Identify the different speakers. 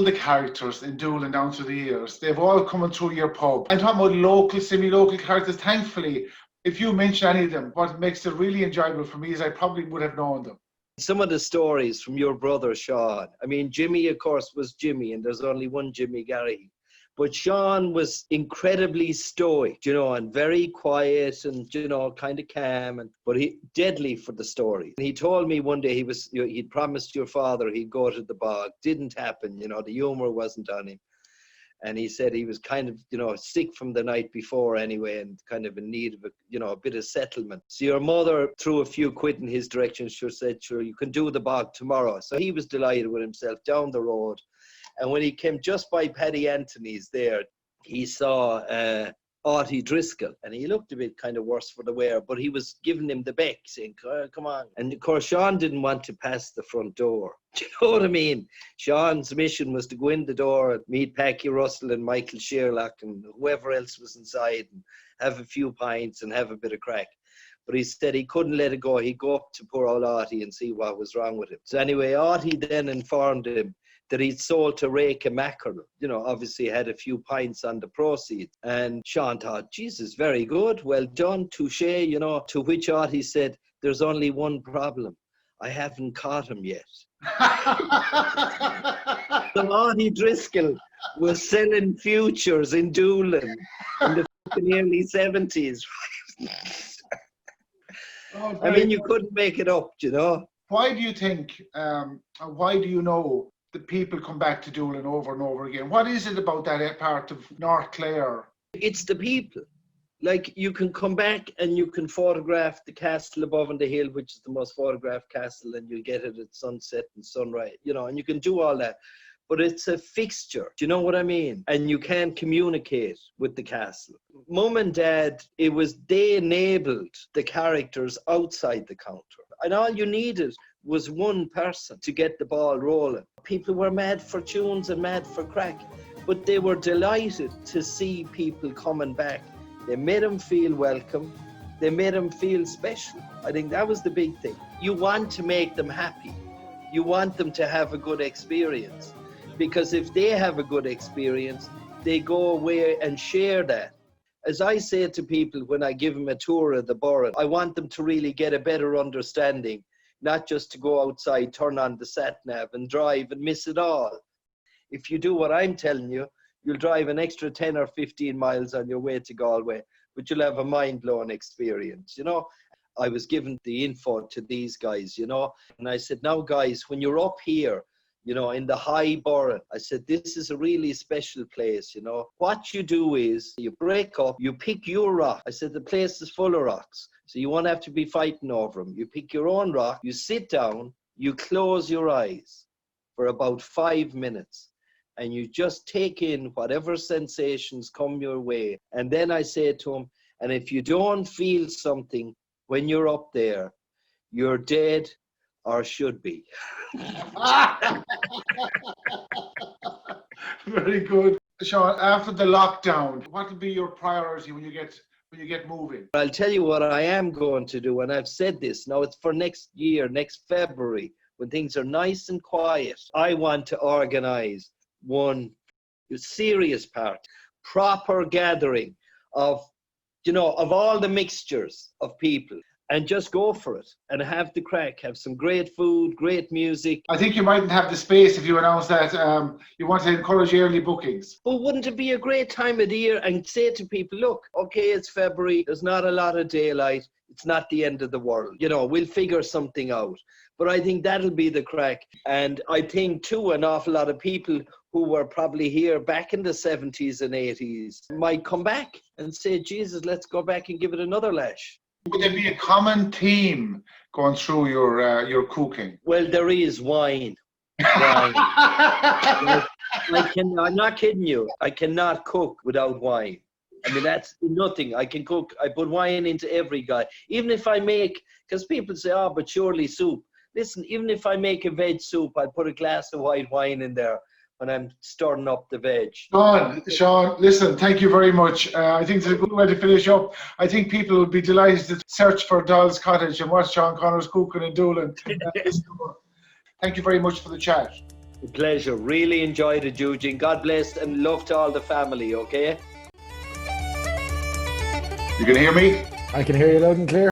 Speaker 1: the characters in Doolin down through the years. They've all come through your pub. I'm talking about local, semi-local characters. Thankfully, if you mention any of them, what makes it really enjoyable for me is I probably would have known them.
Speaker 2: Some of the stories from your brother, Sean. I mean, Jimmy, of course, was Jimmy, and there's only one Jimmy Garrihy. But Sean was incredibly stoic, you know, and very quiet and, you know, kind of calm, but he deadly for the story. He told me one day he'd promised your father he'd go to the bog. Didn't happen, you know, the humor wasn't on him. And he said he was kind of, you know, sick from the night before anyway, and kind of in need of a, you know, a bit of settlement. So your mother threw a few quid in his direction. She said, sure, you can do the bog tomorrow. So he was delighted with himself down the road. And when he came just by Paddy Anthony's there, he saw Artie Driscoll, and he looked a bit kind of worse for the wear, but he was giving him the beck, saying, come on. And of course, Sean didn't want to pass the front door. Do you know what I mean? Sean's mission was to go in the door and meet Packy Russell and Michael Sherlock and whoever else was inside and have a few pints and have a bit of crack. But he said he couldn't let it go. He'd go up to poor old Artie and see what was wrong with him. So anyway, Artie then informed him that he'd sold to Reka Mackerel. You know, obviously had a few pints on the proceeds. And Sean thought, Jesus, very good, well done, touché, you know, to which Artie said, there's only one problem. I haven't caught him yet. So Artie Driscoll was selling futures in Doolin in the early 70s.
Speaker 1: Oh,
Speaker 2: I mean, you couldn't make it up, you know.
Speaker 1: Why do you think, why do you know that people come back to Doolin over and over again? What is it about that part of North Clare?
Speaker 2: It's the people. Like, you can come back and you can photograph the castle above on the hill, which is the most photographed castle, and you get it at sunset and sunrise, you know, and you can do all that. But it's a fixture, do you know what I mean? And you can't communicate with the castle. Mum and Dad, they enabled the characters outside the counter. And all you needed was one person to get the ball rolling. People were mad for tunes and mad for crack, but they were delighted to see people coming back. They made them feel welcome. They made them feel special. I think that was the big thing. You want to make them happy. You want them to have a good experience. Because if they have a good experience, they go away and share that. As I say to people when I give them a tour of the borough, I want them to really get a better understanding, not just to go outside, turn on the sat-nav and drive and miss it all. If you do what I'm telling you, you'll drive an extra 10 or 15 miles on your way to Galway, but you'll have a mind-blowing experience, you know. I was given the info to these guys, you know, and I said, now guys, when you're up here, you know, in the high borough, I said, this is a really special place, you know. What you do is you break up, you pick your rock. I said, the place is full of rocks, so you won't have to be fighting over them. You pick your own rock, you sit down, you close your eyes for about 5 minutes, and you just take in whatever sensations come your way. And then I say to them, and if you don't feel something when you're up there, you're dead or should be.
Speaker 1: Very good. Sean, after the lockdown, what will be your priority when you get moving?
Speaker 2: I'll tell you what I am going to do, and I've said this, now it's for next year, next February, when things are nice and quiet. I want to organise one serious part, proper gathering of, you know, of all the mixtures of people, and just go for it and have the crack, have some great food, great music.
Speaker 1: I think you mightn't have the space if you announce that you want to encourage early bookings.
Speaker 2: But wouldn't it be a great time of the year and say to people, look, okay, it's February, there's not a lot of daylight, it's not the end of the world. You know, we'll figure something out. But I think that'll be the crack. And I think, too, an awful lot of people who were probably here back in the 70s and 80s might come back and say, Jesus, let's go back and give it another lash.
Speaker 1: Would there be a common theme going through your cooking?
Speaker 2: Well, there is wine. Wine. I'm not kidding you. I cannot cook without wine. I mean, that's nothing. I can cook. I put wine into every guy. Even if I make, because people say, oh, but surely soup. Listen, even if I make a veg soup, I put a glass of white wine in there when I'm stirring up the veg.
Speaker 1: Sean, listen, thank you very much. I think it's a good way to finish up. I think people would be delighted to search for Doll's Cottage and watch Sean Connors cooking in Doolin. Thank you very much for the chat.
Speaker 2: Pleasure. Really enjoyed it, Eugene. God bless and love to all the family, okay?
Speaker 1: You can hear me?
Speaker 3: I can hear you loud and clear.